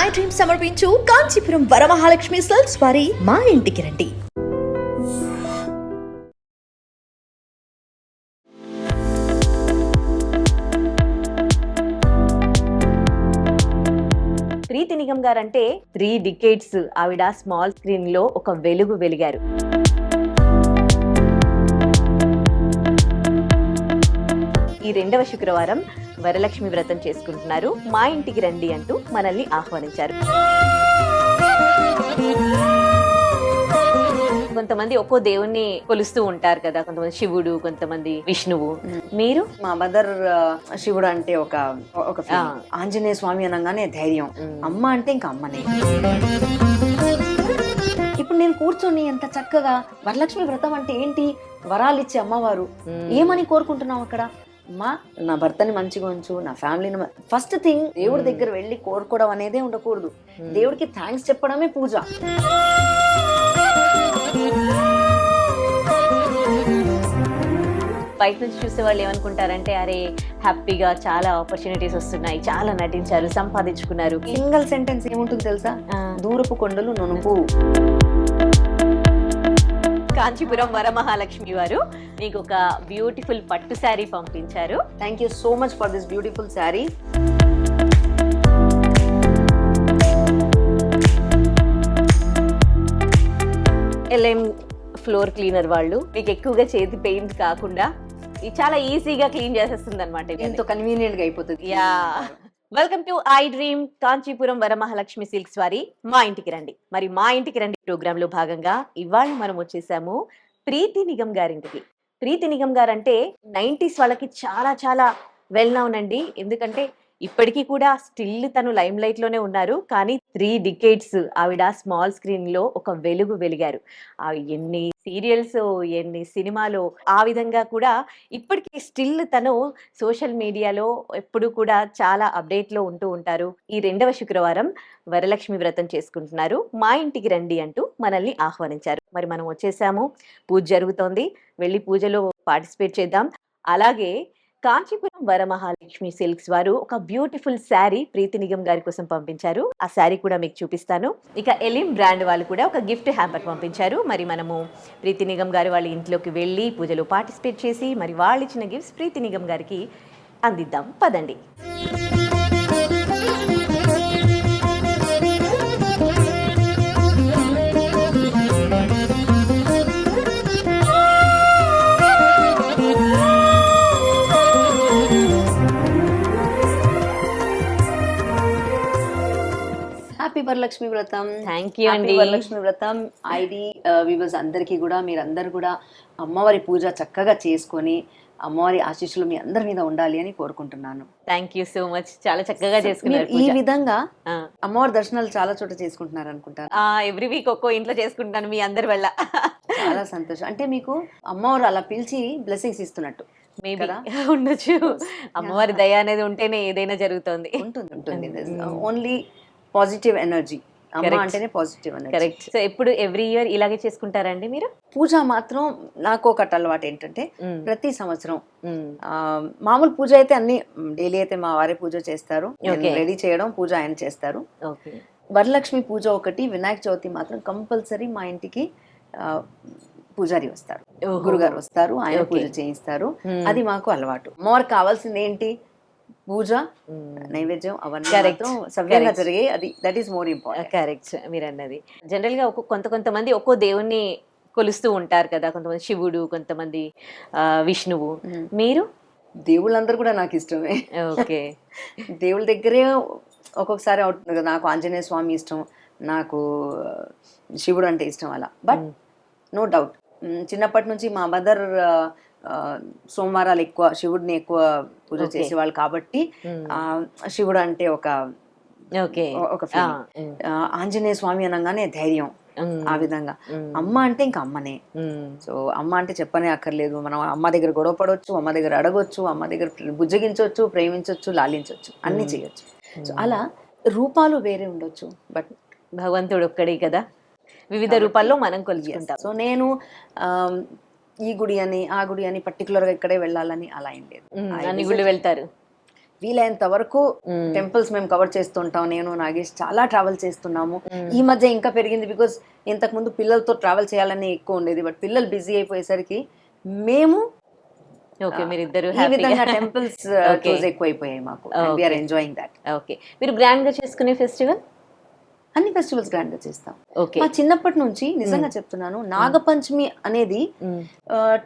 I dream సమర్పించు Kanchipuram Varamahalakshmi silks వారి మా ఇంటికి రండి. ప్రీతి నిగమ్ గారు అంటే 3 డికేడ్స్ ఆవిడ స్మాల్ స్క్రీన్ లో ఒక వెలుగు వెలిగారు. ఈ 2వ శుక్రవారం వరలక్ష్మి వ్రతం చేసుకుంటున్నారు. మా ఇంటికి రండి అంటూ మనల్ని ఆహ్వానించారు. కొంతమంది ఒక్కో దేవుణ్ణి కొలుస్తూ ఉంటారు కదా, కొంతమంది శివుడు, కొంతమంది విష్ణువు. మీరు? మా మదర్ శివుడు అంటే ఒక ఆంజనేయ స్వామి అనగానే ధైర్యం, అమ్మ అంటే ఇంకా అమ్మనే. ఇప్పుడు నేను కూర్చొని ఎంత చక్కగా వరలక్ష్మి వ్రతం అంటే ఏంటి, వరాలు ఇచ్చే అమ్మవారు, ఏమని కోరుకుంటున్నాం అక్కడ? అమ్మా నా భర్తని మంచిగా ఉంచు, నా ఫ్యామిలీని. ఫస్ట్ థింగ్ దేవుడి దగ్గర వెళ్ళి కోరుకోవడం అనేదే ఉండకూడదు. దేవుడికి థ్యాంక్స్ చెప్పడమే పూజ. బయట నుంచి చూసే వాళ్ళు ఏమనుకుంటారంటే, అరే హ్యాపీగా చాలా ఆపర్చునిటీస్ వస్తున్నాయి, చాలా నటించారు, సంపాదించుకున్నారు. సింగిల్ సెంటెన్స్ ఏముంటుంది తెలుసా? దూరపు కొండలు నునుపు. కాంచీపురం వరమహాలక్ష్మి వారు మీకు ఒక బ్యూటిఫుల్ పట్టు శారీ పంపించారు. Thank you so much for this beautiful sari. LM floor cleaner వాళ్ళు మీకు ఎక్కువగా చేతి పెయింట్ కాకుండా చాలా ఈజీగా క్లీన్ చేసేస్తుంది అనమాట. ఎంతో కన్వీనియంట్ గా అయిపోతుంది. Yeah, welcome to I dream Kanchipuram Varamahalakshmi silks వారి మా ఇంటికి రండి. మరి మా ఇంటికి రండి ప్రోగ్రామ్ లో భాగంగా ఇవాళ మనం వచ్చేసాము ప్రీతి నిగమ్ గారింటికి. ప్రీతి నిగమ్ గారు అంటే 90s వాళ్ళకి చాలా చాలా వెల్ నౌన్ అండి. ఎందుకంటే ఇప్పటికీ కూడా స్టిల్ తను లైమ్ లైట్ లోనే ఉన్నారు. కానీ 3 డికేడ్స్ ఆవిడ స్మాల్ స్క్రీన్ లో ఒక వెలుగు వెలిగారు. ఎన్ని సీరియల్స్, ఎన్ని సినిమాలు, ఆ విధంగా కూడా ఇప్పటికీ స్టిల్ తను సోషల్ మీడియాలో ఎప్పుడు కూడా చాలా అప్డేట్ లో ఉంటూ ఉంటారు. ఈ 2వ శుక్రవారం వరలక్ష్మి వ్రతం చేసుకుంటున్నారు. మా ఇంటికి రండి అంటూ మనల్ని ఆహ్వానించారు. మరి మనం వచ్చేసాము, పూజ జరుగుతోంది, వెళ్ళి పూజలో పార్టిసిపేట్ చేద్దాం. అలాగే కాంచీపురం వరమహాలక్ష్మి సిల్క్స్ వారు ఒక బ్యూటిఫుల్ శారీ ప్రీతి నిగమ్ గారి కోసం పంపించారు. ఆ శారీ కూడా మీకు చూపిస్తాను. ఇక ఎలిమ్ బ్రాండ్ వాళ్ళు కూడా ఒక గిఫ్ట్ హ్యాంపర్ పంపించారు. మరి మనము ప్రీతి నిగమ్ గారి వాళ్ళ ఇంట్లోకి వెళ్ళి పూజలో పార్టిసిపేట్ చేసి మరి వాళ్ళు ఇచ్చిన గిఫ్ట్స్ ప్రీతి నిగమ్ గారికి అందిద్దాం. పదండి. హ్యాపీ వరలక్ష్మి వ్రతం. థ్యాంక్ యూ అండి. వరలక్ష్మి వ్రతం ఐడి వ్యూవర్స్ అందరికీ కూడా, మీరందరూ కూడా అమ్మవారి పూజ చక్కగా చేసుకొని అమ్మవారి ఆశీస్సులు మీ అందరి మీద ఉండాలి అని కోరుకుంటున్నాను. Thank you so much. చాలా చక్కగా చేసుకున్నారు. ఈ విధంగా అమ్మవారి దర్శనాలు చాలా చోట చేసుకుంటున్నారు అనుకుంటాను. ఎవ్రీ వీక్ ఒక్కో ఇంట్లో చేసుకుంటాను మీ అందరి వల్ల. చాలా సంతోషం. అంటే మీకు అమ్మవారు అలా పిలిచి బ్లెస్సింగ్స్ ఇస్తున్నట్టు మేబీ ఉండొచ్చు. అమ్మవారి దయ అనేది ఉంటేనే ఏదైనా జరుగుతుంది. ఉంటుంది. Only positive energy. అమ్మ అంటేనే పాజిటివ్ ఎనర్జీ. కరెక్ట్. సో ఎప్పుడు ఎవ్రీ ఇయర్ ఇలాగే చేసుకుంటారండి మీరు? పూజ మాత్రం నాకు ఒక అలవాటు ఏంటంటే, ప్రతి సంవత్సరం మామూలు పూజ అయితే అన్ని డైలీ అయితే మా వారి పూజ చేస్తారు, రెడీ చేయడం, పూజ ఆయన చేస్తారు. వరలక్ష్మి పూజ ఒకటి, వినాయక చవితి మాత్రం కంపల్సరీ మా ఇంటికి పూజారి వస్తారు, గురుగారు వస్తారు, ఆయన పూజ చేయిస్తారు. అది మాకు అలవాటు. అమ్మవారికి కావాల్సింది ఏంటి? పూజ, నైవేద్యం, అవన్నీ సవ్యంగా జరిగే, అది that is more important. Correct, మీరు అన్నది. జనరల్ గా కొంతమంది ఒక్కో దేవుణ్ణి కొలుస్తూ ఉంటారు కదా, కొంతమంది శివుడు, కొంతమంది విష్ణువు. మీరు? దేవుళ్ళందరూ కూడా నాకు ఇష్టమే. ఓకే. దేవుళ్ళ దగ్గరే ఒక్కొక్కసారి అవుతుంది కదా, నాకు ఆంజనేయ స్వామి ఇష్టం, నాకు శివుడు అంటే ఇష్టం, అలా. బట్ నో డౌట్ చిన్నప్పటి నుంచి మా మదర్ సోమవారాలు ఎక్కువ శివుడిని ఎక్కువ పూజ చేసేవాళ్ళు కాబట్టి శివుడు అంటే ఒక ఆంజనేయ స్వామి అనగానే ధైర్యం, ఆ విధంగా. అమ్మ అంటే ఇంకా అమ్మనే. సో అమ్మ అంటే చెప్పనే అక్కర్లేదు. మనం అమ్మ దగ్గర గొడవ పడవచ్చు, అమ్మ దగ్గర అడగొచ్చు, అమ్మ దగ్గర బుజ్జగించవచ్చు, ప్రేమించవచ్చు, లాలించవచ్చు, అన్ని చేయొచ్చు. సో అలా రూపాలు వేరే ఉండొచ్చు, బట్ భగవంతుడు ఒక్కడే కదా, వివిధ రూపాల్లో మనం కొలుచుకుంటాం. సో నేను ఈ గుడి అని, ఆ గుడి అని పర్టికులర్ గా ఇక్కడే వెళ్ళాలని అలా ఏం లేదు. అన్ని గుళ్ళు వెళ్తారు. వీలైనంత వరకు టెంపుల్స్ మేము కవర్ చేస్తుంటాం. నేను నాగేష్ చాలా ట్రావెల్ చేస్తున్నాము. ఈ మధ్య ఇంకా పెరిగింది, బికాస్ ఇంతకు ముందు పిల్లలతో ట్రావెల్ చేయాలని ఎక్కువ ఉండేది. బట్ పిల్లలు బిజీ అయిపోయేసరికి మేము మీరిద్దరు ఈ విధంగా టెంపుల్స్ చూస్ ఎక్కువైపోయాయి మాకు. We are enjoying that. ఓకే, మీరు గ్రాండ్ గా చేసుకునే ఫెస్టివల్? అన్ని ఫెస్టివల్స్ గ్రాండ్ గా చేస్తాం. ఓకే, మా చిన్నప్పటి నుంచి నిజంగా చెప్తున్నాను, నాగపంచమి అనేది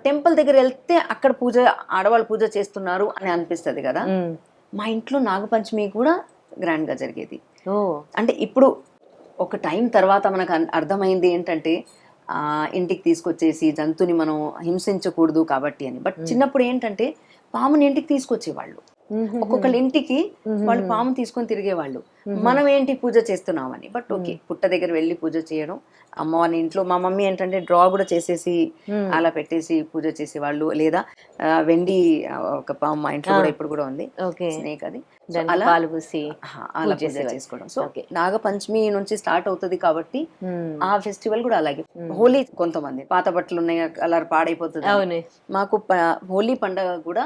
టెంపుల్ దగ్గర వెళ్తే అక్కడ పూజ, ఆడవాళ్ళు పూజ చేస్తున్నారు అని అనిపిస్తది కదా. మా ఇంట్లో నాగపంచమి కూడా గ్రాండ్ గా జరిగేది. అంటే ఇప్పుడు ఒక టైం తర్వాత మనకు అర్థమైంది ఏంటంటే ఇంటికి తీసుకొచ్చేసి జంతుని మనం హింసించకూడదు కాబట్టి అని. బట్ చిన్నప్పుడు ఏంటంటే పాముని ఇంటికి తీసుకొచ్చేవాళ్ళు, ఒక్కొక్కళ్ళ ఇంటికి వాళ్ళు పాము తీసుకొని తిరిగేవాళ్ళు. మనం ఏంటి పూజ చేస్తున్నామని. బట్ ఓకే, పుట్ట దగ్గర వెళ్ళి పూజ చేయడం, అమ్మవారి ఇంట్లో మా మమ్మీ ఏంటంటే డ్రా కూడా చేసేసి అలా పెట్టేసి పూజ చేసేవాళ్ళు. లేదా వెండి ఒక పాము మా ఇంట్లో కూడా ఇప్పుడు కూడా ఉంది, స్నేక్, అది అలా అలా పూజ చేసుకోవడం. సో నాగపంచమి నుంచి స్టార్ట్ అవుతుంది కాబట్టి ఆ ఫెస్టివల్ కూడా అలాగే. హోలీ కొంతమంది పాత బట్టలు ఉన్నాయి, కలర్ పాడైపోతుంది. మాకు హోలీ పండగ కూడా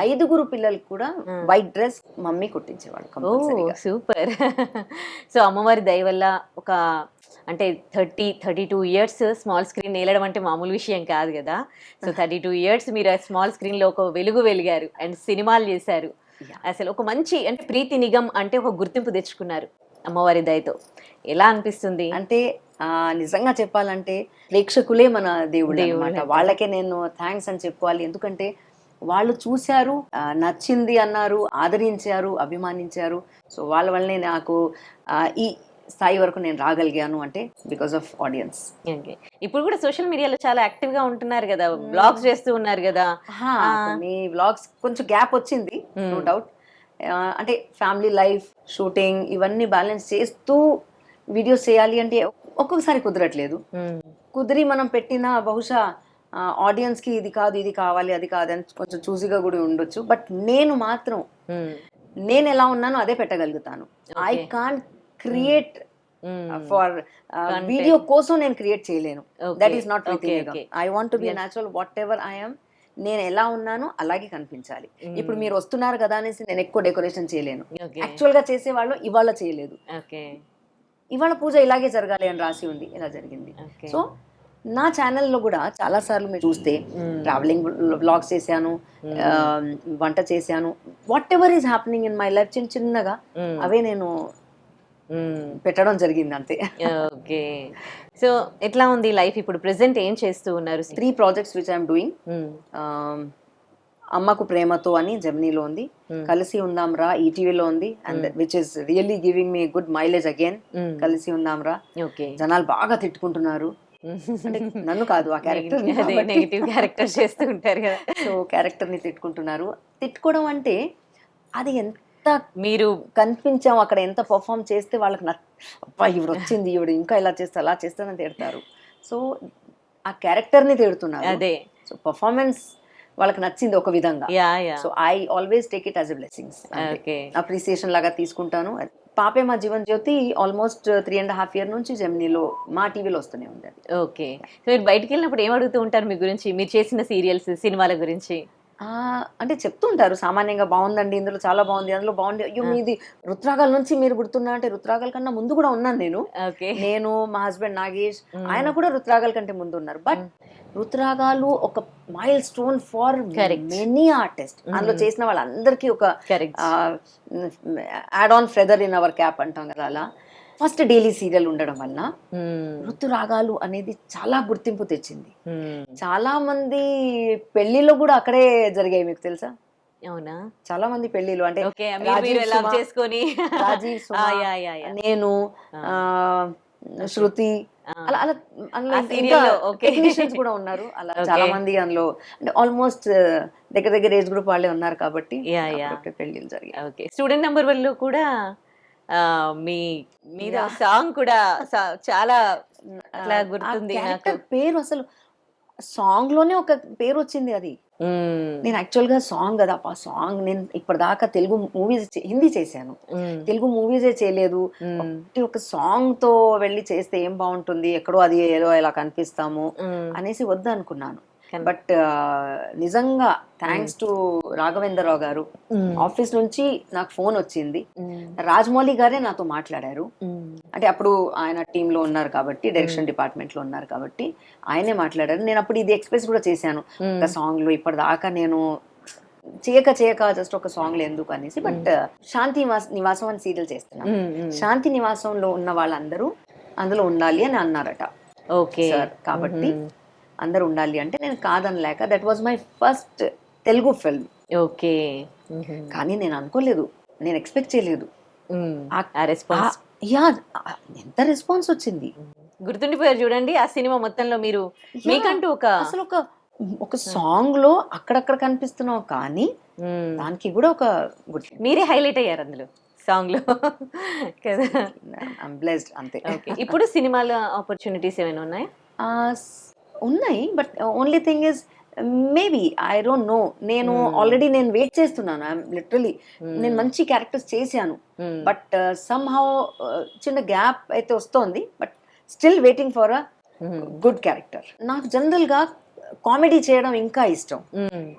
5 పిల్లలకి కూడా వైట్ డ్రెస్ మమ్మీ కుట్టించేవాడు. సూపర్. సో అమ్మవారి దయ వల్ల ఒక అంటే 32 ఇయర్స్ స్మాల్ స్క్రీన్ నేలడం అంటే మామూలు విషయం కాదు కదా. సో 32 ఇయర్స్ మీరు స్మాల్ స్క్రీన్ లో ఒక వెలిగారు అండ్ సినిమాలు చేశారు. అసలు ఒక మంచి అంటే ప్రీతి నిగం అంటే ఒక గుర్తింపు తెచ్చుకున్నారు అమ్మవారి దయతో. ఎలా అనిపిస్తుంది? అంటే నిజంగా చెప్పాలంటే ప్రేక్షకులే మన దేవుడు అన్నమాట. వాళ్ళకే నేను థ్యాంక్స్ అని చెప్పుకోవాలి. ఎందుకంటే వాళ్ళు చూశారు, నచ్చింది అన్నారు, ఆదరించారు, అభిమానించారు. సో వాళ్ళ వల్లనే నాకు ఈ స్థాయి వరకు నేను రాగలిగాను, అంటే బికాస్ ఆఫ్ ఆడియన్స్. ఇప్పుడు కూడా సోషల్ మీడియాలో చాలా యాక్టివ్ గా ఉంటున్నారు కదా, బ్లాగ్స్ చేస్తూ ఉన్నారు కదా. మీ బ్లాగ్స్ కొంచెం గ్యాప్ వచ్చింది, నో డౌట్. అంటే ఫ్యామిలీ లైఫ్, షూటింగ్ ఇవన్నీ బ్యాలెన్స్ చేస్తూ వీడియోస్ చేయాలి అంటే ఒక్కొక్కసారి కుదరట్లేదు. కుదిరి మనం పెట్టిన బహుశా ఆడియన్స్ కి ఇది కాదు, ఇది కావాలి, అది కాదని కొంచెం చూసిగా కూడా ఉండొచ్చు. బట్ నేను మాత్రం నేను ఎలా ఉన్నానో అదే పెట్టగలుగుతాను. I can't create for video కోసం నేను క్రియేట్ చేయలేను. That is not with me. I want to be natural, whatever I am. నేను ఎలా ఉన్నానో అలాగే కనిపించాలి. ఇప్పుడు మీరు వస్తున్నారు కదా అనేసి నేను ఎక్కువ డెకరేషన్ చేయలేను. యాక్చువల్ గా చేసేవాళ్ళు ఇవాళ చేయలేదు, ఇవాళ పూజ ఇలాగే జరగాలి అని రాసి ఉంది, ఇలా జరిగింది. సో నా ఛానల్లో కూడా చాలా సార్లు మీరు చూస్తే ట్రావెలింగ్ వ్లాగ్స్ చేశాను, వంట చేశాను, what ever is happening in my life చిన్న చిన్నగా అవే నేను పెట్టడం జరిగింది అంతే. ఓకే, సో ఎట్లా ఉంది లైఫ్ ఇప్పుడు? ప్రెసెంట్ ఏం చేస్తూ ఉన్నారు? 3 ప్రాజెక్ట్స్ విచ్ ఐఎమ్ డూయింగ్. అమ్మకు ప్రేమతో అని జెమినీలో ఉంది, కలిసి ఉందాం రా ఈటీవీలో ఉంది, and which is really giving me good mileage again. కలిసి ఉందాం రా జనాలు బాగా తిట్టుకుంటున్నారు, నన్ను కాదు ఆ క్యారెక్టర్, నెగటివ్ క్యారెక్టర్ చేస్తూ ఉంటారు కదా. సో క్యారెక్టర్ ని తిట్టుకుంటున్నారు. తిట్టుకోవడం అంటే అది ఎంత మీరు కనిపించాం అక్కడ, ఎంత పర్ఫామ్ చేస్తే వాళ్ళకి అబ్బా ఈవిడ వచ్చింది, ఈవిడ ఇంకా ఇలా చేస్తే అలా చేస్తానని తిడతారు. సో ఆ క్యారెక్టర్ ని తిడుతున్నారు. అదే సో పర్ఫార్మెన్స్ వాళ్ళకి నచ్చింది ఒక విధంగా. So I always take it as a blessings, appreciation లాగా తీసుకుంటాను. పాపే మా జీవన్ జ్యోతి ఆల్మోస్ట్ 3.5 years నుంచి జెమినీలో మా టీవీలో వస్తూనే ఉంది. ఓకే, సో మీరు బయటకు వెళ్ళినప్పుడు ఏం అడుగుతూ ఉంటారు మీ గురించి, మీరు చేసిన సీరియల్స్, సినిమాల గురించి? అంటే చెప్తుంటారు సామాన్యంగా, బాగుందండి, ఇందులో చాలా బాగుంది, అందులో బాగుంది, అయ్యో మీది రుత్రాగాల నుంచి మీరు గుర్తున్నా అంటే రుత్రాగాల కన్నా ముందు కూడా ఉన్నాను నేను మా హస్బెండ్ నాగేష్, ఆయన కూడా రుత్రాగాల కంటే ముందు ఉన్నారు. బట్ రుత్రాగాలు ఒక mile stone for many artist. అందులో చేసిన వాళ్ళందరికీ ఒక add on feather in our cap అంటాం కదా, అలా ఫస్ట్ డైలీ సీరియల్ ఉండడం వల్ల ఋతురాగాలు అనేది చాలా గుర్తింపు తెచ్చింది. చాలా మంది పెళ్లిలో కూడా అక్కడే జరిగాయి, మీకు తెలుసా? అవునా? చాలా మంది పెళ్లిలు అంటే రాజీవ్ సుమ, నేను, శృతి, అలా అలా టెక్నీషియన్స్ కూడా ఉన్నారు. అలా చాలా మంది అందులో అంటే ఆల్మోస్ట్ దగ్గర ఏజ్ గ్రూప్ వాళ్ళే ఉన్నారు కాబట్టి పెళ్లిలు జరిగాయి. ఓకే, స్టూడెంట్ నెంబర్ 1 కూడా మీ మీద సాంగ్ కూడా చాలా అట్లా గుర్తుంది నాకు. పేరు అసలు సాంగ్ లోనే ఒక పేరు వచ్చింది. అది నేను యాక్చువల్ గా సాంగ్ కదా, ఆ సాంగ్ నేను ఇప్పటిదాకా తెలుగు మూవీస్, హిందీ చేశాను, తెలుగు మూవీసే చేయలేదు. ఒక సాంగ్ తో వెళ్ళి చేస్తే ఏం బాగుంటుంది, ఎక్కడో అది ఏదో ఇలా కనిపిస్తాము అనేసి వద్దు అనుకున్నాను. బట్ నిజంగా థ్యాంక్స్ టు రాఘవేంద్రరావు గారు, ఆఫీస్ నుంచి నాకు ఫోన్ వచ్చింది, రాజమౌళి గారే నాతో మాట్లాడారు. అంటే అప్పుడు ఆయన టీంలో ఉన్నారు కాబట్టి, డైరెక్షన్ డిపార్ట్మెంట్ లో ఉన్నారు కాబట్టి ఆయనే మాట్లాడారు. నేను అప్పుడు ఇది ఎక్స్ప్రెస్ కూడా చేశాను, ఒక సాంగ్ లో ఇప్పటిదాకా నేను చేయక జస్ట్ ఒక సాంగ్ లో ఎందుకు అనేసి. బట్ శాంతి నివాసం అని సీరియల్ చేస్తున్నాను. శాంతి నివాసంలో ఉన్న వాళ్ళందరూ అందులో ఉండాలి అని అన్నారట ఓకే సార్. కాబట్టి అందరు ఉండాలి అంటే నేను కాదనలేక, that was my first Telugu film. Okay కానీ నేను అనుకోలేదు, నేను ఎక్స్పెక్ట్ చేయలేదు. రెస్పాన్స్ యా, ఎంత రెస్పాన్స్ వచ్చింది. గుర్తుండిపోయారు చూడండి ఆ సినిమా మొత్తంలో మీరు. మీకంటూ అసలు ఒక సాంగ్ లో అక్కడక్కడ కనిపిస్తున్నావు కానీ దానికి కూడా ఒక మీరే హైలైట్ అయ్యారు అందులో సాంగ్ లో కదా. బ్లెస్డ్ అంతే. ఇప్పుడు సినిమాలో ఆపర్చునిటీస్ ఏమైనా ఉన్నాయా? ఉన్నాయి, but only thing is maybe I don't know. నేను ఆల్రెడీ నేను వెయిట్ చేస్తున్నాను. ఐఎమ్ లిటరలీ, నేను మంచి క్యారెక్టర్స్ చేశాను, బట్ సమ్ హౌ చిన్న గ్యాప్ అయితే వస్తోంది. But still waiting for a good character. నాకు జనరల్ గా కామెడీ చేయడం ఇంకా ఇష్టం,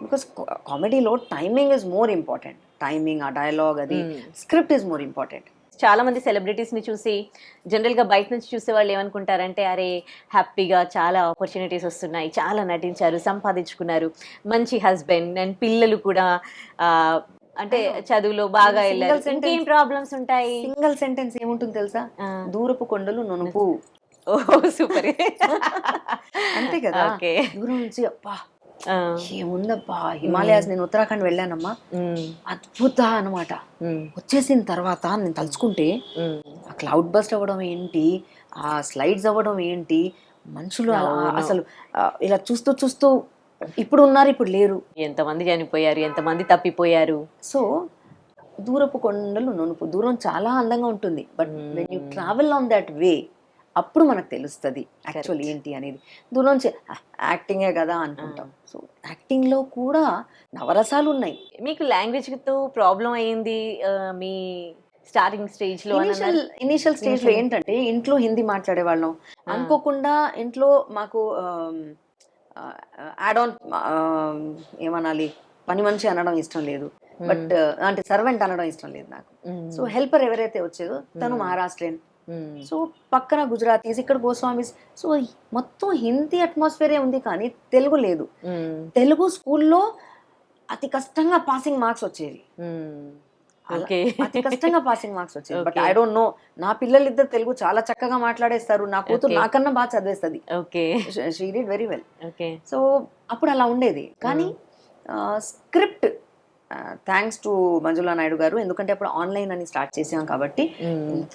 బికాస్ కామెడీలో timing is more important. Timing, ఆ డైలాగ్, అది స్క్రిప్ట్ ఇస్ మోర్ ఇంపార్టెంట్. చాలా మంది సెలబ్రిటీస్ ని చూసి జనరల్ గా బయట నుంచి చూసే వాళ్ళు ఏమనుకుంటారంటే, అరే హ్యాపీగా చాలా ఆపర్చునిటీస్ వస్తున్నాయి, చాలా నటించారు, సంపాదించుకున్నారు, మంచి హస్బెండ్ అండ్ పిల్లలు కూడా అంటే చదువులో బాగా వెళ్ళారు, ఇంకేం ప్రాబ్లమ్స్ ఉంటాయి. సింగిల్ సెంటెన్స్ ఏముంటుంది తెలుసా? దూరపు కొండలు నునుపు. ఓ సూపర్. అంతే కదా. దూరం నుంచి అబ్బా ఏముందబ్బా, హిమాలయాస్, నేను ఉత్తరాఖండ్ వెళ్ళానమ్మా, అద్భుత అనమాట. వచ్చేసిన తర్వాత నేను తలుచుకుంటే ఆ క్లౌడ్ బస్ట్ అవ్వడం ఏంటి, ఆ స్లైడ్స్ అవ్వడం ఏంటి, మనుషులు అసలు ఇలా చూస్తూ ఇప్పుడు ఉన్నారు, ఇప్పుడు లేరు, ఎంతమంది చనిపోయారు, ఎంతమంది తప్పిపోయారు. సో దూరపు కొండలు నునుపు, దూరం చాలా అందంగా ఉంటుంది, but when you travel on that way అప్పుడు మనకు తెలుస్తుంది యాక్చువల్ ఏంటి అనేది. దూరం నుంచి యాక్టింగే కదా అనుకుంటాం. సో యాక్టింగ్ లో కూడా నవరసాలు ఉన్నాయి. మీకు లాంగ్వేజ్ తో ప్రాబ్లం అయ్యింది మీ స్టార్టింగ్ స్టేజ్ లో? ఇనిషియల్ స్టేజ్ లో ఏంటంటే, ఇంట్లో హిందీ మాట్లాడే వాళ్ళం, అనుకోకుండా ఇంట్లో మాకు యాడ్ ఆన్ ఏమనాలి, పని మనిషి అనడం ఇష్టం లేదు, బట్ అంటే సర్వెంట్ అనడం ఇష్టం లేదు నాకు. సో హెల్పర్ ఎవరైతే వచ్చేదో తను మహారాష్ట్రియన్, సో పక్కన గుజరాతీస్, ఇక్కడ గోస్వామీస్. సో మొత్తం హిందీ అట్మాస్ఫియరే ఉంది కానీ తెలుగు లేదు. తెలుగు స్కూల్లో అతి కష్టంగా పాసింగ్ మార్క్స్ వచ్చేవి, అతి కష్టంగా పాసింగ్ మార్క్స్ వచ్చేవి. బట్ ఐ డోంట్ నో, నా పిల్లలు ఇద్దరు తెలుగు చాలా చక్కగా మాట్లాడేస్తారు, నా కూతురు నాకన్నా బాగా చదివేస్తుంది. She did very well. So అప్పుడు అలా ఉండేది. కానీ script thanks to Manjula Naidu garu, ఎందుకంటే అప్పుడు ఆన్లైన్ అని స్టార్ట్ చేసాం కాబట్టి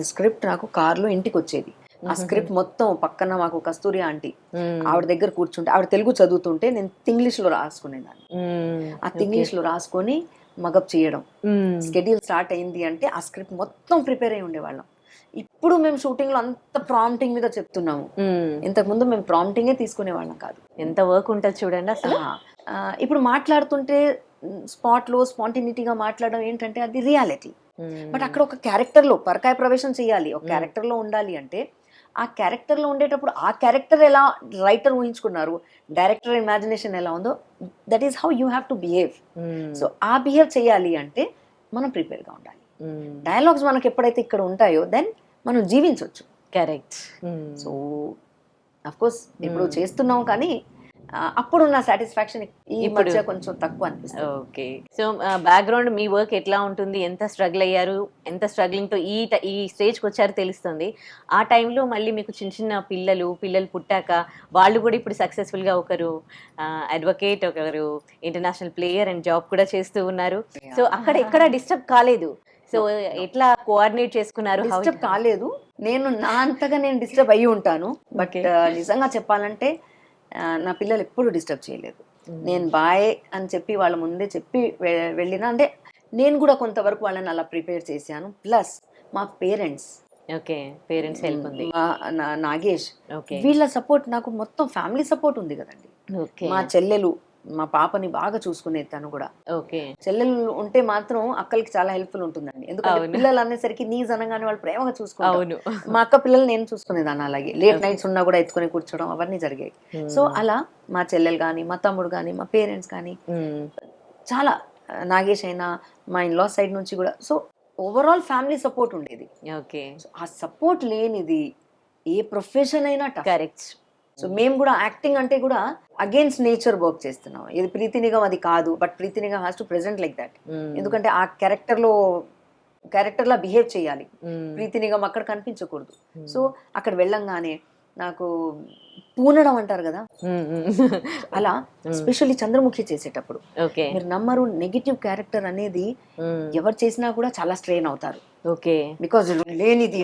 స్క్రిప్ట్ నాకు కార్లో ఇంటికి వచ్చేది. ఆ స్క్రిప్ట్ మొత్తం పక్కన మాకు కస్తూరి ఆంటీ, ఆవిడ దగ్గర కూర్చుంటే, ఆవిడ తెలుగు చదువుతుంటే నేను ఇంగ్లీష్ లో రాసుకునేదాన్ని. ఆ ఇంగ్లీష్ లో రాసుకొని మగప్ చేయడం, స్కెడ్యూల్ స్టార్ట్ అయింది అంటే ఆ స్క్రిప్ట్ మొత్తం ప్రిపేర్ అయి ఉండేవాళ్ళం. ఇప్పుడు మేము షూటింగ్ లో అంత ప్రాంప్టింగ్ మీద చెప్తున్నాము, ఇంతకు ముందు మేము ప్రాంప్టింగే తీసుకునే వాళ్ళం కాదు. ఎంత వర్క్ ఉంటుంది చూడండి అసలు. ఇప్పుడు మాట్లాడుతుంటే స్పాట్ లో స్పాంటినిటీగా మాట్లాడడం ఏంటంటే అది రియాలిటీ. బట్ అక్కడ ఒక క్యారెక్టర్ లో పరకాయ ప్రవేశం చేయాలి, ఒక క్యారెక్టర్ లో ఉండాలి అంటే ఆ క్యారెక్టర్ లో ఉండేటప్పుడు ఆ క్యారెక్టర్ ఎలా రైటర్ ఊహించుకున్నారు, డైరెక్టర్ ఇమాజినేషన్ ఎలా ఉందో, that is how you have to behave. So ఆ బిహేవ్ చేయాలి అంటే మనం ప్రిపేర్ గా ఉండాలి. డైలాగ్స్ మనకి ఎప్పుడైతే ఇక్కడ ఉంటాయో దెన్ మనం జీవించవచ్చు. కరెక్ట్. సో అఫ్ కోర్స్ ఇప్పుడు చేస్తున్నాం కానీ అప్పుడున్న సాటిస్ఫాక్షన్ ఈ మధ్య కొంచెం తక్కువ అనిపిస్తుంది. ఓకే. సో బ్యాక్గ్రౌండ్ మీ వర్క్ ఎట్లా ఉంటుంది, ఎంత స్ట్రగుల్ అయ్యారు, ఎంత స్ట్రగ్లింగ్ తో ఈ స్టేజ్కి వచ్చారు తెలుస్తుంది. ఆ టైంలో మళ్ళీ మీకు చిన్న చిన్న పిల్లలు పుట్టాక వాళ్ళు కూడా ఇప్పుడు సక్సెస్ఫుల్ గా ఒకరు అడ్వకేట్, ఒకరు ఇంటర్నేషనల్ ప్లేయర్ అండ్ జాబ్ కూడా చేస్తూ ఉన్నారు. సో అక్కడ ఎక్కడ డిస్టర్బ్ కాలేదు. సో ఎట్లా కోఆర్డినేట్ చేసుకున్నారు? డిస్టర్బ్ కాలేదు, నేను నా అంతగా నేను డిస్టర్బ్ అయ్యి ఉంటాను. బట్ నిజంగా చెప్పాలంటే నా పిల్లలు ఎప్పుడు డిస్టర్బ్ చేయలేదు. నేను బాయ్ అని చెప్పి వాళ్ళ ముందే చెప్పి వెళ్ళినా అంటే నేను కూడా కొంతవరకు వాళ్ళని అలా ప్రిపేర్ చేశాను. ప్లస్ మా పేరెంట్స్ హెల్ప్ ఉంది, నాగేష్, వీళ్ళ సపోర్ట్ నాకు మొత్తం ఫ్యామిలీ సపోర్ట్ ఉంది కదండి. మా చెల్లెలు మా పాపని బాగా చూసుకునేది తను కూడా. ఓకే. చెల్లెలు ఉంటే మాత్రం అక్కలకి చాలా హెల్ప్ఫుల్ ఉంటుందండి. ఎందుకంటే అవును. పిల్లలు అనేసరికి నీజ్ అనగానే వాళ్ళు ప్రేమగా చూసుకుంటారు. అవును. మా అక్క పిల్లలు నేను చూసుకునేదాన్ని అలాగే. లేట్ నైట్స్ ఉన్నా కూడా ఎత్తుకొని కూర్చోవడం అవన్నీ జరిగాయి. సో అలా మా చెల్లెలు కానీ, మా తమ్ముడు కానీ, మా పేరెంట్స్ కానీ చాలా నాగేష్ అయినా మా ఇన్లా సైడ్ నుంచి కూడా. సో ఓవరాల్ ఫ్యామిలీ సపోర్ట్ ఉండేది. ఓకే. సో ఆ సపోర్ట్ లేనిది ఏ ప్రొఫెషన్ అయినా టఫ్. కరెక్ట్. సో మేము కూడా యాక్టింగ్ అంటే కూడా అగేన్స్ట్ నేచర్ వర్క్ చేస్తున్నాం. ఇది ప్రీతి నిగం అది కాదు, but Preeti Nigam has to present like that. ఎందుకంటే ఆ క్యారెక్టర్ లా బిహేవ్ చేయాలి. ప్రీతి నిగం అక్కడ కనిపించకూడదు. సో అక్కడ వెళ్ళంగానే నాకు పూనడం అంటారు కదా, అలా ఎస్పెషల్లీ చంద్రముఖి చేసేటప్పుడు మీరు నమ్మరు, నెగిటివ్ క్యారెక్టర్ అనేది ఎవరు చేసినా కూడా చాలా స్ట్రెయిన్ అవుతారు. బికాజ్ లేనిది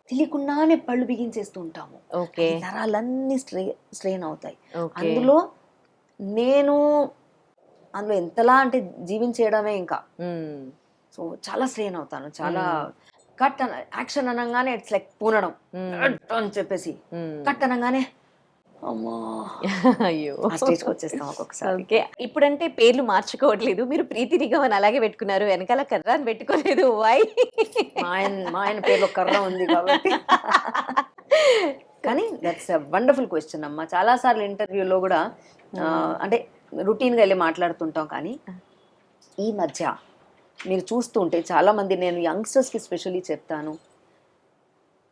తెలియకుండానే పళ్ళు బిగించేస్తూ ఉంటాము. నరాలన్నీ స్ట్రెయిన్ అవుతాయి. అందులో నేను ఎంతలా అంటే జీవించేయడమే ఇంకా. సో చాలా స్ట్రెయిన్ అవుతాను. చాలా కట్ యాక్షన్ అనగానే ఇట్స్ లైక్ పూనడం అని చెప్పేసి, కట్ అనగానే అమ్మా అయ్యో ఆ స్టేజ్కి వచ్చేస్తాం ఒక్కొక్కసారి. ఓకే. ఇప్పుడంటే పేర్లు మార్చుకోవట్లేదు, మీరు ప్రీతి నిగం అని అలాగే పెట్టుకున్నారు, వెనకాల కర్ర అని పెట్టుకోలేదు. వై? మా ఆయన పేరులో కర్ర ఉంది కాబట్టి. కానీ దట్స్ అ వండర్ఫుల్ క్వశ్చన్ అమ్మా. చాలా సార్లు ఇంటర్వ్యూలో కూడా అంటే రొటీన్గా వెళ్ళి మాట్లాడుతుంటాం, కానీ ఈ మధ్య మీరు చూస్తుంటే చాలా మంది, నేను యంగ్స్టర్స్కి స్పెషల్లీ చెప్తాను,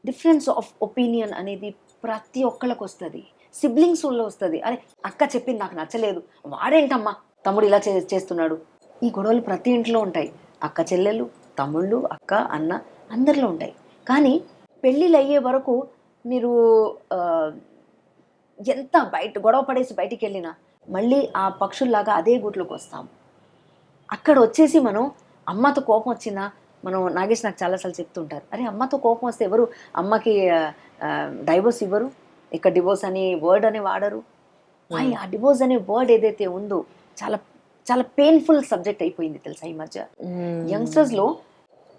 డిఫరెన్స్ ఆఫ్ ఒపీనియన్ అనేది ప్రతి ఒక్కళ్ళకి వస్తుంది. సిబ్లింగ్స్ లో వస్తుంది. అరే అక్క చెప్పింది నాకు నచ్చలేదు, వాడేంటమ్మా తమ్ముడు ఇలా చేస్తున్నాడు. ఈ గొడవలు ప్రతి ఇంట్లో ఉంటాయి. అక్క చెల్లెలు, తమ్ముళ్ళు, అక్క, అన్న అందరిలో ఉంటాయి. కానీ పెళ్ళిళ్ళు అయ్యే వరకు మీరు ఎంత గొడవ పడేసి బయటికి వెళ్ళినా మళ్ళీ ఆ పక్షుల్లాగా అదే గూట్లోకి వస్తాం. అక్కడ వచ్చేసి మనం అమ్మతో కోపం వచ్చినా, మనం నాగేష్ నాకు చాలాసార్లు చెప్తుంటారు, అరే అమ్మతో కోపం వస్తే ఎవరు అమ్మకి డైవోర్స్ ఇవ్వరు, ఇక్కడ డివోర్స్ అని వర్డ్ అని వాడరు. ఆ డివోర్స్ అనే వర్డ్ ఏదైతే ఉందో చాలా చాలా పెయిన్ఫుల్ సబ్జెక్ట్ అయిపోయింది తెలుసా ఈ మధ్య యంగ్స్టర్స్లో.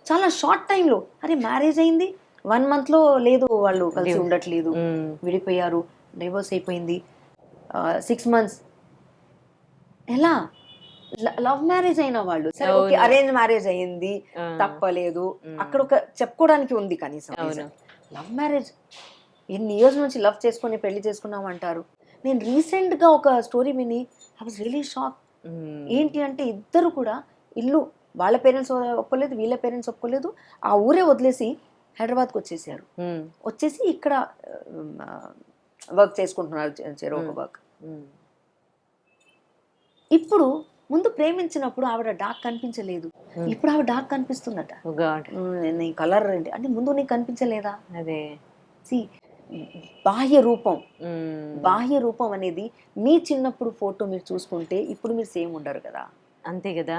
చాలా షార్ట్ టైంలో అరే మ్యారేజ్ అయింది 1 month లేదు, వాళ్ళు కలిసి ఉండట్లేదు, విడిపోయారు, డైవోర్స్ అయిపోయింది, 6 months. ఎలా లవ్ మ్యారేజ్ అయిన వాళ్ళు సరే ఓకే, అరేంజ్ మ్యారేజ్ అయ్యింది తప్పలేదు, అక్కడ ఒక చెప్పుకోవడానికి ఉంది కనీసం. లవ్ మ్యారేజ్ ఎన్ని ఇయర్స్ నుంచి లవ్ చేసుకుని పెళ్లి చేసుకున్నాం అంటారు. నేను రీసెంట్గా ఒక స్టోరీ విని ఐ వాజ్ రియలీ షాక్. ఏంటి అంటే ఇద్దరు కూడా ఇల్లు వాళ్ళ పేరెంట్స్ ఒప్పుకోలేదు, వీళ్ళ పేరెంట్స్ ఒప్పుకోలేదు, ఆ ఊరే వదిలేసి హైదరాబాద్కి వచ్చేసారు. వచ్చేసి ఇక్కడ వర్క్ చేసుకుంటున్నారు, చెరొక వర్క్. ఇప్పుడు ముందు ప్రేమించినప్పుడు ఆవిడ డార్క్ కనిపించలేదు, ఇప్పుడు ఆవిడ డార్క్ కనిపిస్తుందట. నీ కలర్ ఏంటి అంటే ముందు నీకు కనిపించలేదా? అదే బాహ్య రూపం అనేది మీ చిన్నప్పుడు ఫోటో మీరు చూసుకుంటే ఇప్పుడు మీరు సేమ్ ఉండరు కదా. అంతే కదా.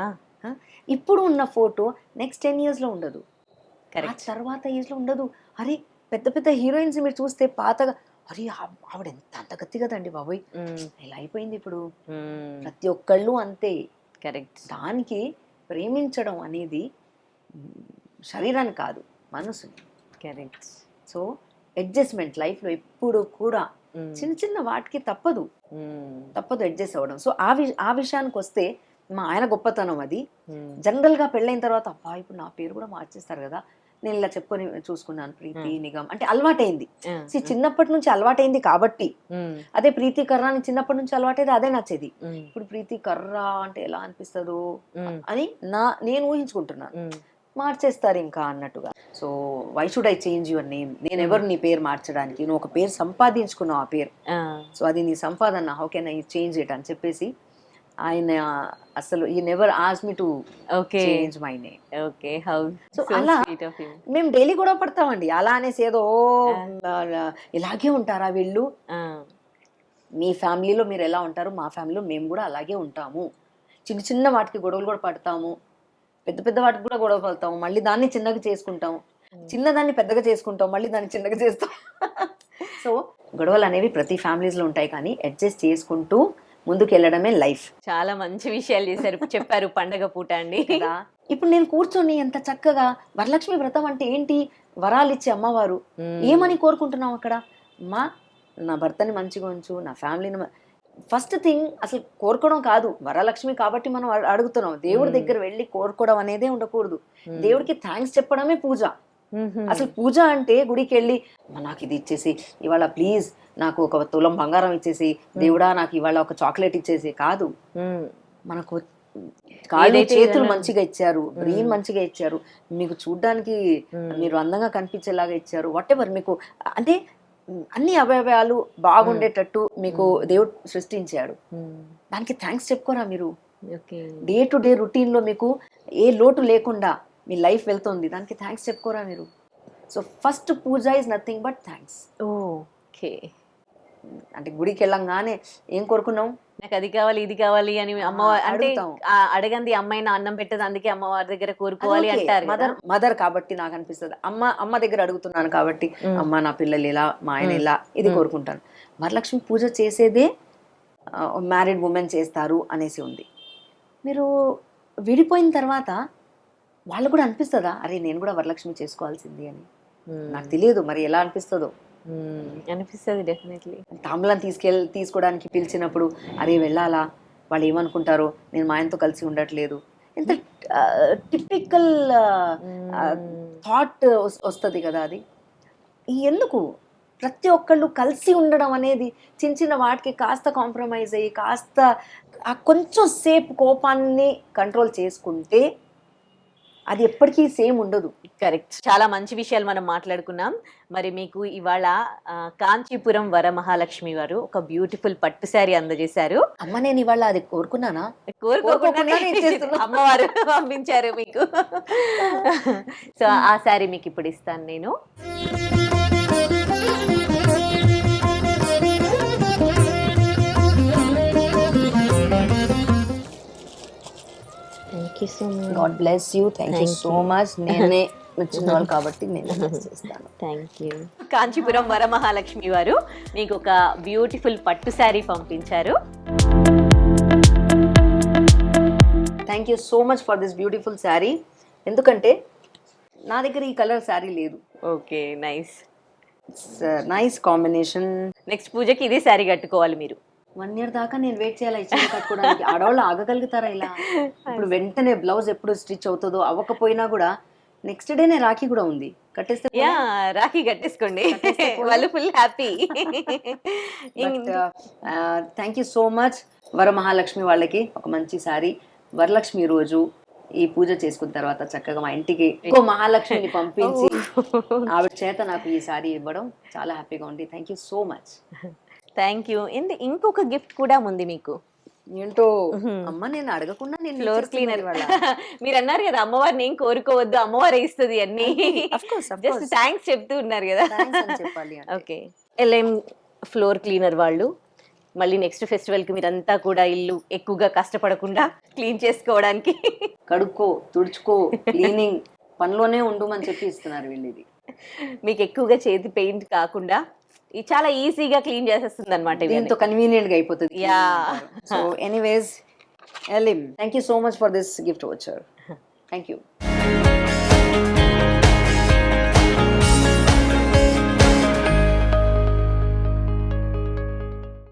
ఇప్పుడు ఉన్న ఫోటో నెక్స్ట్ 10 years ఉండదు, తర్వాత ఏజ్లో ఉండదు. అరే పెద్ద పెద్ద హీరోయిన్స్ మీరు చూస్తే పాతగా, అరే ఆవిడ ఎంత అంత గట్టి కదండి బాబోయ్, ఇలా అయిపోయింది ఇప్పుడు. ప్రతి ఒక్కళ్ళు అంతే. కరెక్ట్. దానికి ప్రేమించడం అనేది శరీరాన్ని కాదు, మనసుని. కరెక్ట్. సో అడ్జస్ట్మెంట్ లైఫ్లో ఎప్పుడు కూడా చిన్న చిన్న వాటికి తప్పదు అడ్జస్ట్ అవ్వడం. సో ఆ విషయానికి వస్తే మా ఆయన గొప్పతనం అది. జనరల్గా పెళ్ళైన తర్వాత అబ్బా ఇప్పుడు నా పేరు కూడా మార్చేస్తారు కదా, నేను ఇలా చెప్పుకొని చూసుకున్నాను ప్రీతి నిగం అంటే అలవాటైంది. చిన్నప్పటి నుంచి అలవాటైంది కాబట్టి. అదే ప్రీతి కర్ర అని చిన్నప్పటి నుంచి అలవాటైంది, అదే నచ్చేది. ఇప్పుడు ప్రీతి కర్ర అంటే ఎలా అనిపిస్తుందో అని నేను ఊహించుకుంటున్నాను. మార్చేస్తారు ఇంకా అన్నట్టుగా. So why should I change your name? నేను ఎవరు నీ పేరు మార్చడానికి? నువ్వు ఒక పేరు సంపాదించుకున్నావు, ఆ పేరు, సో అది నీ సంపాదన, how can I change it అని చెప్పేసి ఆయన అసలు ఈ never ask me to change my name. Okay, how so అలా మేము డైలీ గొడవ పడతామండి. అలా అనేసి ఏదో ఇలాగే ఉంటారా వీళ్ళు, మీ ఫ్యామిలీలో మీరు ఎలా ఉంటారు, మా ఫ్యామిలీలో మేము కూడా అలాగే ఉంటాము. చిన్న చిన్న వాటికి గొడవలు కూడా పడతాము, పెద్ద పెద్ద వాటికి కూడా గొడవ పడతాము, మళ్ళీ దాన్ని చిన్నగా చేసుకుంటాం, చిన్నదాన్ని పెద్దగా చేసుకుంటాం, మళ్ళీ దాన్ని చిన్నగా చేస్తాం. సో గొడవలు అనేవి ప్రతి ఫ్యామిలీస్లో ఉంటాయి, కానీ అడ్జస్ట్ చేసుకుంటూ ముందుకు వెళ్ళడమే లైఫ్. చాలా మంచి విషయాలు చెప్పారు పండగ పూట అండి. ఇప్పుడు నేను కూర్చొని ఎంత చక్కగా వరలక్ష్మి వ్రతం అంటే ఏంటి, వరాలు ఇచ్చే అమ్మవారు, ఏమని కోరుకుంటున్నాం అక్కడ, నా భర్తని మంచిగా ఉంచు, నా ఫ్యామిలీని ఫస్ట్ థింగ్ అసలు కోరుకోవడం కాదు, వరలక్ష్మి కాబట్టి మనం అడుగుతున్నాం. దేవుడి దగ్గర వెళ్ళి కోరుకోవడం అనేదే ఉండకూడదు. దేవుడికి థ్యాంక్స్ చెప్పడమే పూజ. అసలు పూజ అంటే గుడికి వెళ్ళి నాకు ఇది ఇచ్చేసి, ఇవాళ ప్లీజ్ నాకు ఒక తులం బంగారం ఇచ్చేసి, దేవుడా నాకు ఇవాళ ఒక చాక్లెట్ ఇచ్చేసి కాదు. మనకు కాళ్ళు చేతులు మంచిగా ఇచ్చారు, బ్రెయిన్ మంచిగా ఇచ్చారు, మీకు చూడ్డానికి మీరు అందంగా కనిపించేలాగా ఇచ్చారు, వాట్ ఎవర్ మీకు అంటే అన్ని అవయవాలు బాగుండేటట్టు మీకు దేవుడు సృష్టించాడు. దానికి థ్యాంక్స్ చెప్పుకోరా మీరు? డే టు డే రొటీన్ లో మీకు ఏ లోటు లేకుండా మీ లైఫ్ వెళ్తుంది, దానికి థ్యాంక్స్ చెప్పుకోరా మీరు? So first puja is nothing but thanks. Okay. అంటే గుడికి వెళ్ళంగానే ఏం కోరుకున్నాం, నాకు అది కావాలి ఇది కావాలి అని అమ్మవారు అంటే అడుగుతాం. అడగంది అమ్మాయిని అన్నం పెట్టదు, అందుకే అమ్మవారి దగ్గర కోరుకోవాలి అంటారు. మదర్ కాబట్టి నాకు అనిపిస్తుంది, అమ్మ దగ్గర అడుగుతున్నాను కాబట్టి అమ్మ నా పిల్లలు ఇలా, మా ఆయన ఇలా, ఇది కోరుకుంటాను. వరలక్ష్మి పూజ చేసేదే మ్యారీడ్ ఉమెన్ చేస్తారు అనేసి ఉంది. మీరు విడిపోయిన తర్వాత వాళ్ళు కూడా అనిపిస్తుందా, అరే నేను కూడా వరలక్ష్మి చేసుకోవాల్సింది అని? నాకు తెలియదు మరి ఎలా అనిపిస్తుందో. అనిపిస్తుంది డెఫినెట్లీ. తాంబూలం తీసుకోవడానికి పిలిచినప్పుడు అరే వెళ్ళాలా, వాళ్ళు ఏమనుకుంటారో, నేను మా ఆయనతో కలిసి ఉండట్లేదు, ఎంత టిపికల్ థాట్ వస్తుంది కదా అది. ఎందుకు ప్రతి ఒక్కళ్ళు కలిసి ఉండడం అనేది చిన్న చిన్న వాటికి కాస్త కాంప్రమైజ్ అయ్యి కాస్త కొంచెం సేపు కోపాన్ని కంట్రోల్ చేసుకుంటే అది ఎప్పటికీ సేమ్ ఉండదు. కరెక్ట్. చాలా మంచి విషయాలు మనం మాట్లాడుకున్నాం. మరి మీకు ఇవాళ కాంచీపురం వరమహాలక్ష్మి వారు ఒక బ్యూటిఫుల్ పట్టు శారీ అందజేశారు. అమ్మ నేను ఇవాళ అది కోరుకున్నానా? కోరుకోకుండా అమ్మవారు పంపించారు మీకు. సో ఆ శారీ మీకు ఇప్పుడు ఇస్తాను నేను. God bless you. Thank you so much. నేనే వచ్చిన వాళ్ళు కాబట్టి నేను చేస్తాను. Thank you. కాంచీపురం వరమహాలక్ష్మి వారు మీకు ఒక బ్యూటిఫుల్ పట్టు శారీ పంపించారు. Thank you so much for this beautiful sari. ఎందుకంటే నా దగ్గర ఈ కలర్ శారీ లేదు. Okay, nice. Nice combination. Next పూజకి ఇదే శారీ కట్టుకోవాలి మీరు. 1 year దాకా నేను వెయిట్ చేయాలి ఈ చీర కట్టుకోవడానికి. ఆడవాళ్ళు ఆగగలుగుతారా ఇలా? ఇప్పుడు వెంటనే బ్లౌజ్ ఎప్పుడు స్టిచ్ అవుతుందో అవ్వకపోయినా కూడా నెక్స్ట్ డేనే రాఖీ కూడా ఉంది, కట్టేస్తే రాఖీ కట్టేసుకోండి, వాళ్ళు full happy. Thank you so much. Varamahalakshmi వాళ్ళకి ఒక మంచి సారీ. వరలక్ష్మి రోజు ఈ పూజ చేసుకున్న తర్వాత చక్కగా మా ఇంటికి ఇంకో మహాలక్ష్మిని పంపించి ఆవిడ చేత నాకు ఈ సారీ ఇవ్వడం చాలా హ్యాపీగా ఉంది. Thank you so much. Thank you. ఇంకొక గిఫ్ట్ కూడా ఉంది మీకు. ఏంటో అమ్మ, నేను అడగకుండా నేను ఫ్లోర్ క్లీనర్. మీరు అన్నారు కదా అమ్మవారిని ఏం కోరుకోవద్దు, అమ్మవారు ఇస్తుంది అన్ని. జస్ట్ థ్యాంక్స్ చెప్తూ ఉన్నారు కదా, చెప్పాలి. ఓకే. ఎల్ఎం ఫ్లోర్ క్లీనర్ వాళ్ళు మళ్ళీ నెక్స్ట్ ఫెస్టివల్ కి మీరంతా కూడా ఇల్లు ఎక్కువగా కష్టపడకుండా క్లీన్ చేసుకోవడానికి కడుక్కో, తుడుచుకో, క్లీనింగ్ పనిలోనే ఉండమని చెప్పి ఇస్తున్నారు వీళ్ళు. ఇది మీకు ఎక్కువగా చేతి పెయింట్ కాకుండా చాలా ఈజీగా క్లీన్ చేసేస్తుంది అనమాట. ఎంతో కన్వీనియంట్ గా అయిపోతుంది. సో ఎనీవేస్ ఎలిమ్, thank you so much for this gift వచ్చారు. Thank you.